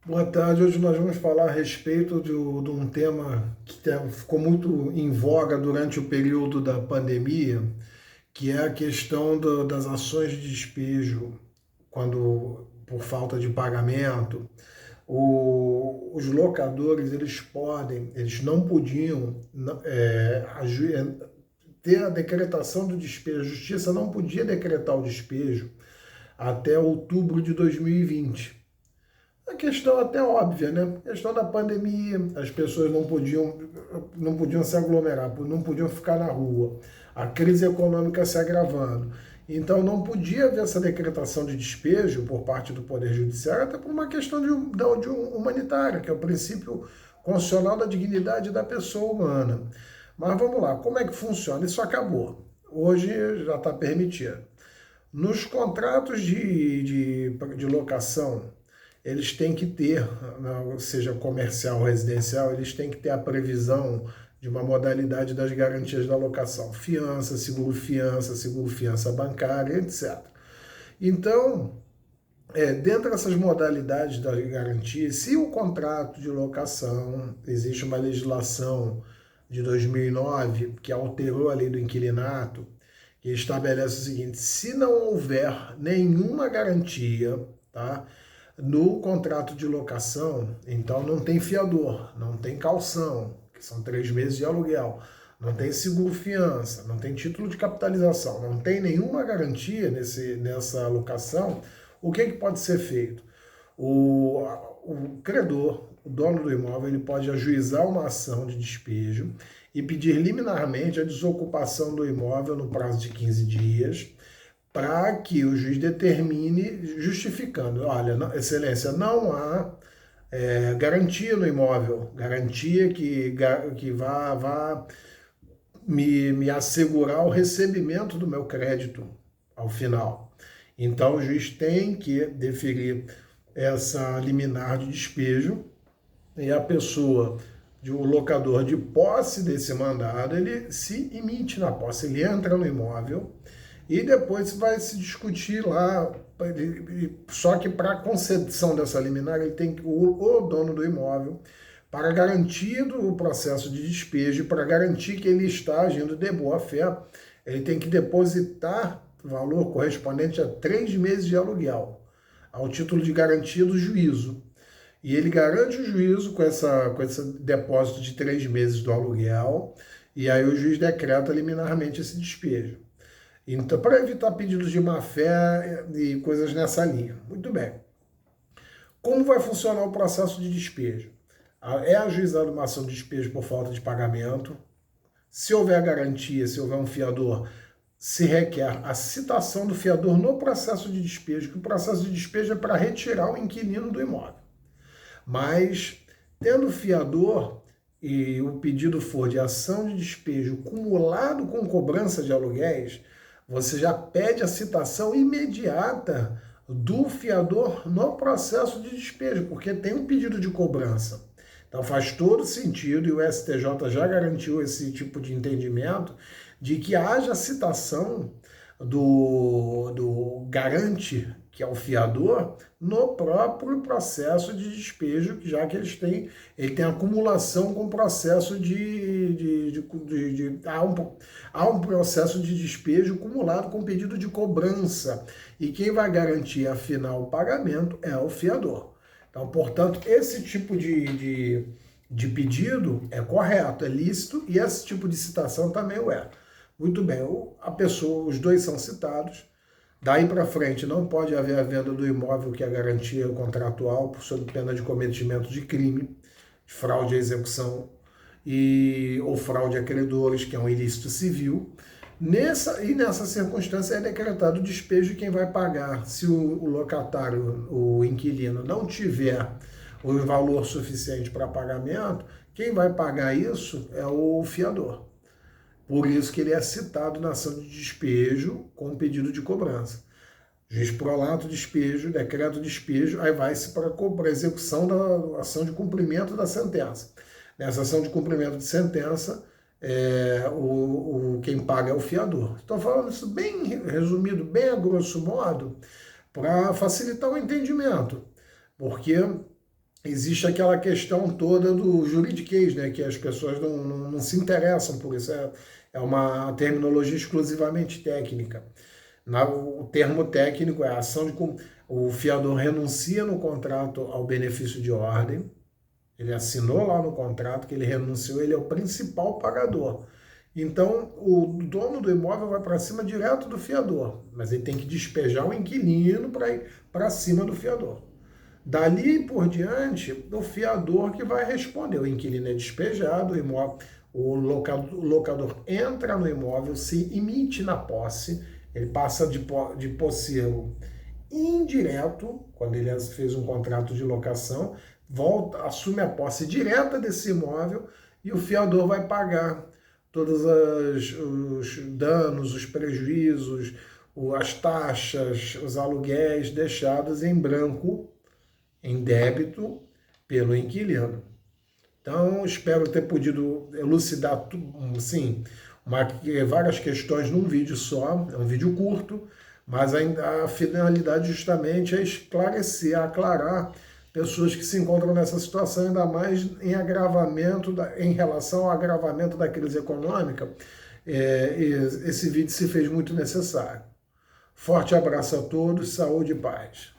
Boa tarde. Hoje nós vamos falar a respeito de um tema que ficou muito em voga durante o período da pandemia, que é a questão das ações de despejo, quando por falta de pagamento, os locadores eles não podiam ter a decretação do despejo. A justiça não podia decretar o despejo até outubro de 2020. A questão até óbvia, né? A questão da pandemia, as pessoas não podiam se aglomerar, não podiam ficar na rua. A crise econômica se agravando. Então não podia haver essa decretação de despejo por parte do Poder Judiciário, até por uma questão humanitária, que é o princípio constitucional da dignidade da pessoa humana. Mas vamos lá, como é que funciona? Isso acabou. Hoje já está permitido. Nos contratos de locação, eles têm que ter, seja comercial ou residencial, eles têm que ter a previsão de uma modalidade das garantias da locação. Seguro fiança bancária, etc. Então, dentro dessas modalidades das garantias, se o contrato de locação, existe uma legislação de 2009 que alterou a lei do inquilinato, que estabelece o seguinte: se não houver nenhuma garantia, tá, no contrato de locação, então não tem fiador, não tem calção, que são 3 meses de aluguel, não tem seguro-fiança, não tem título de capitalização, não tem nenhuma garantia nessa locação. O que pode ser feito? O credor, o dono do imóvel, ele pode ajuizar uma ação de despejo e pedir liminarmente a desocupação do imóvel no prazo de 15 dias, para que o juiz determine, justificando: olha, excelência, não há garantia no imóvel, garantia que vá me assegurar o recebimento do meu crédito ao final. Então o juiz tem que deferir essa liminar de despejo, e a pessoa, o locador, de posse desse mandado, ele se emite na posse, ele entra no imóvel e depois vai se discutir lá. Só que para a concessão dessa liminar, ele tem que, o dono do imóvel, para garantir o processo de despejo, para garantir que ele está agindo de boa fé, ele tem que depositar valor correspondente a 3 meses de aluguel, ao título de garantia do juízo. E ele garante o juízo com esse depósito de 3 meses do aluguel, e aí o juiz decreta liminarmente esse despejo. Então, para evitar pedidos de má-fé e coisas nessa linha. Muito bem. Como vai funcionar o processo de despejo? É ajuizada uma ação de despejo por falta de pagamento. Se houver garantia, se houver um fiador, se requer a citação do fiador no processo de despejo, que o processo de despejo é para retirar o inquilino do imóvel. Mas, tendo fiador e o pedido for de ação de despejo cumulado com cobrança de aluguéis, você já pede a citação imediata do fiador no processo de despejo, porque tem um pedido de cobrança. Então faz todo sentido, e o STJ já garantiu esse tipo de entendimento, de que haja citação do garante, que é o fiador, no próprio processo de despejo, já que ele tem acumulação com o processo há um processo de despejo acumulado com pedido de cobrança, e quem vai garantir afinal o pagamento é o fiador. Então, portanto, esse tipo de pedido é correto, é lícito, e esse tipo de citação também o é. Muito bem, os dois são citados. Daí para frente, não pode haver a venda do imóvel, que é a garantia contratual, sob pena de cometimento de crime, de fraude à execução ou fraude a credores, que é um ilícito civil. Nessa circunstância é decretado o despejo, e quem vai pagar, se o locatário, o inquilino, não tiver o valor suficiente para pagamento, quem vai pagar isso é o fiador. Por isso que ele é citado na ação de despejo com pedido de cobrança. Juiz prolata o despejo, decreta o despejo, aí vai-se para a execução da ação de cumprimento da sentença. Nessa ação de cumprimento de sentença, quem paga é o fiador. Estou falando isso bem resumido, bem a grosso modo, para facilitar o entendimento, porque existe aquela questão toda do juridiquês, né, que as pessoas não se interessam por isso, é uma terminologia exclusivamente técnica. O termo técnico é a ação de o fiador renuncia no contrato ao benefício de ordem, ele assinou lá no contrato que ele renunciou, ele é o principal pagador. Então, o dono do imóvel vai para cima direto do fiador, mas ele tem que despejar o inquilino para ir para cima do fiador. Dali por diante, o fiador que vai responder. O inquilino é despejado, o locador entra no imóvel, se emite na posse, ele passa de posseiro indireto, quando ele fez um contrato de locação, volta, assume a posse direta desse imóvel e o fiador vai pagar todos os danos, os prejuízos, as taxas, os aluguéis deixados em branco, em débito, pelo inquilino. Então, espero ter podido elucidar, sim, várias questões num vídeo só, é um vídeo curto, mas a finalidade justamente é esclarecer, aclarar pessoas que se encontram nessa situação, ainda mais em agravamento, em relação ao agravamento da crise econômica. Esse vídeo se fez muito necessário. Forte abraço a todos, saúde e paz.